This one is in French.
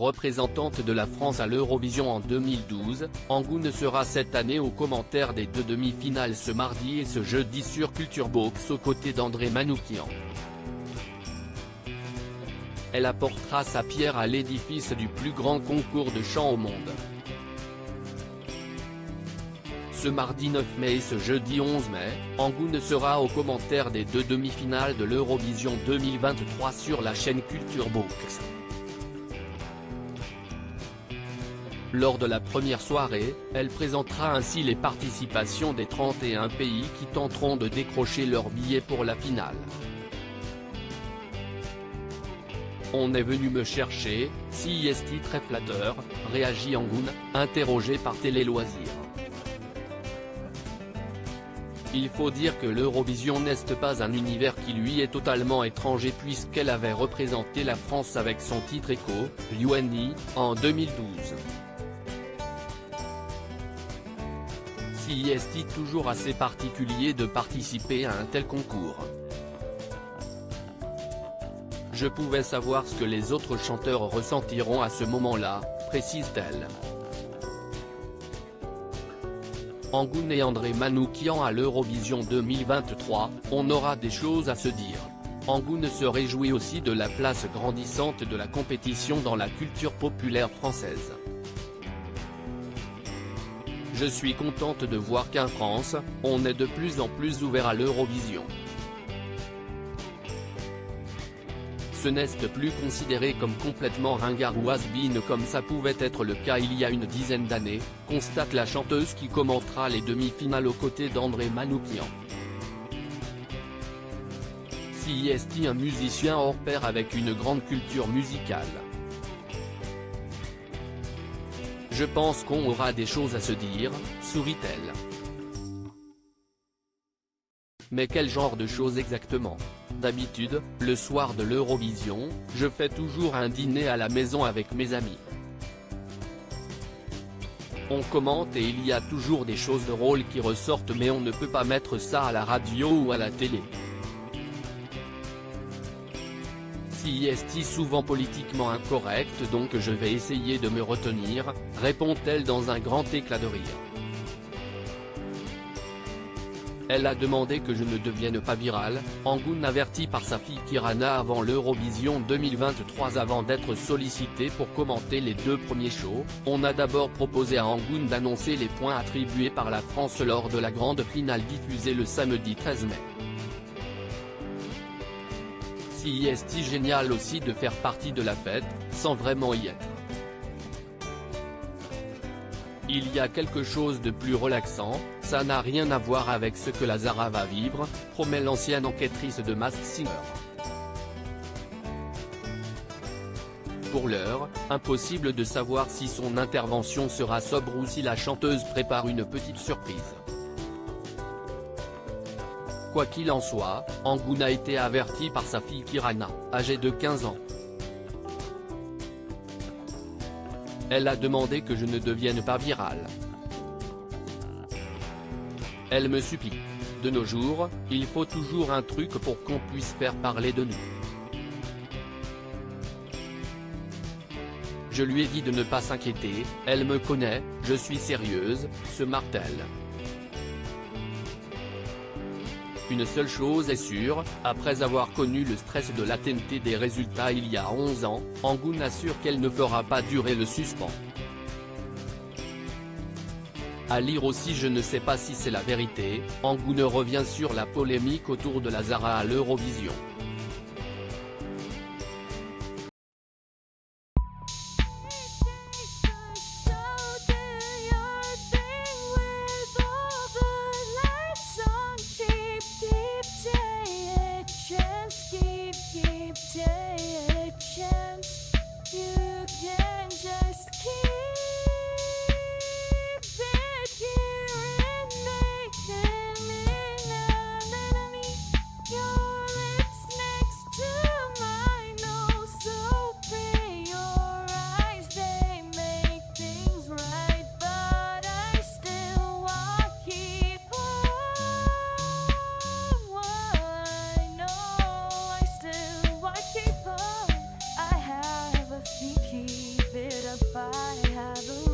représentante de la France à l'Eurovision en 2012, Angoune sera cette année aux commentaires des 2 demi-finales ce mardi et ce jeudi sur Culture Box aux côtés d'André Manoukian. Elle apportera sa pierre à l'édifice du plus grand concours de chant au monde. Ce mardi 9 mai et ce jeudi 11 mai, Angoune sera aux commentaires des 2 demi-finales de l'Eurovision 2023 sur la chaîne Culture Box. Lors de la première soirée, elle présentera ainsi les participations des 31 pays qui tenteront de décrocher leur billet pour la finale. On est venu me chercher, si est très flatteur, réagit Angoune, interrogée par Télé Loisirs. Il faut dire que l'Eurovision n'est pas un univers qui lui est totalement étranger puisqu'elle avait représenté la France avec son titre Echo, Luani, en 2012. Si est toujours assez particulier de participer à un tel concours. Je pouvais savoir ce que les autres chanteurs ressentiront à ce moment-là, précise-t-elle. Angoune et André Manoukian à l'Eurovision 2023, on aura des choses à se dire. Angoune se réjouit aussi de la place grandissante de la compétition dans la culture populaire française. Je suis contente de voir qu'en France, on est de plus en plus ouvert à l'Eurovision. Ce n'est plus considéré comme complètement ringard ou has-been comme ça pouvait être le cas il y a une dizaine d'années, constate la chanteuse qui commentera les demi-finales aux côtés d'André Manoukian. Si est un musicien hors pair avec une grande culture musicale. Je pense qu'on aura des choses à se dire, sourit-elle. Mais quel genre de choses exactement? D'habitude, le soir de l'Eurovision, je fais toujours un dîner à la maison avec mes amis. On commente et il y a toujours des choses drôles qui ressortent mais on ne peut pas mettre ça à la radio ou à la télé. Si est souvent politiquement incorrecte donc je vais essayer de me retenir, répond-elle dans un grand éclat de rire. Elle a demandé que je ne devienne pas virale, Angoune avertie par sa fille Kirana avant l'Eurovision 2023 avant d'être sollicitée pour commenter les 2 premiers shows, on a d'abord proposé à Angoune d'annoncer les points attribués par la France lors de la grande finale diffusée le samedi 13 mai. Si est génial aussi de faire partie de la fête, sans vraiment y être. Il y a quelque chose de plus relaxant, ça n'a rien à voir avec ce que la Zara va vivre, promet l'ancienne enquêtrice de Masked Singer. Pour l'heure, impossible de savoir si son intervention sera sobre ou si la chanteuse prépare une petite surprise. Quoi qu'il en soit, Angoune a été avertie par sa fille Kirana, âgée de 15 ans. Elle a demandé que je ne devienne pas virale. Elle me supplie. De nos jours, il faut toujours un truc pour qu'on puisse faire parler de nous. Je lui ai dit de ne pas s'inquiéter, elle me connaît, je suis sérieuse, se martèle. Une seule chose est sûre, après avoir connu le stress de l'atteinte des résultats il y a 11 ans, Angoune assure qu'elle ne fera pas durer le suspens. À lire aussi je ne sais pas si c'est la vérité, Angoune revient sur la polémique autour de la Zara à l'Eurovision. I have a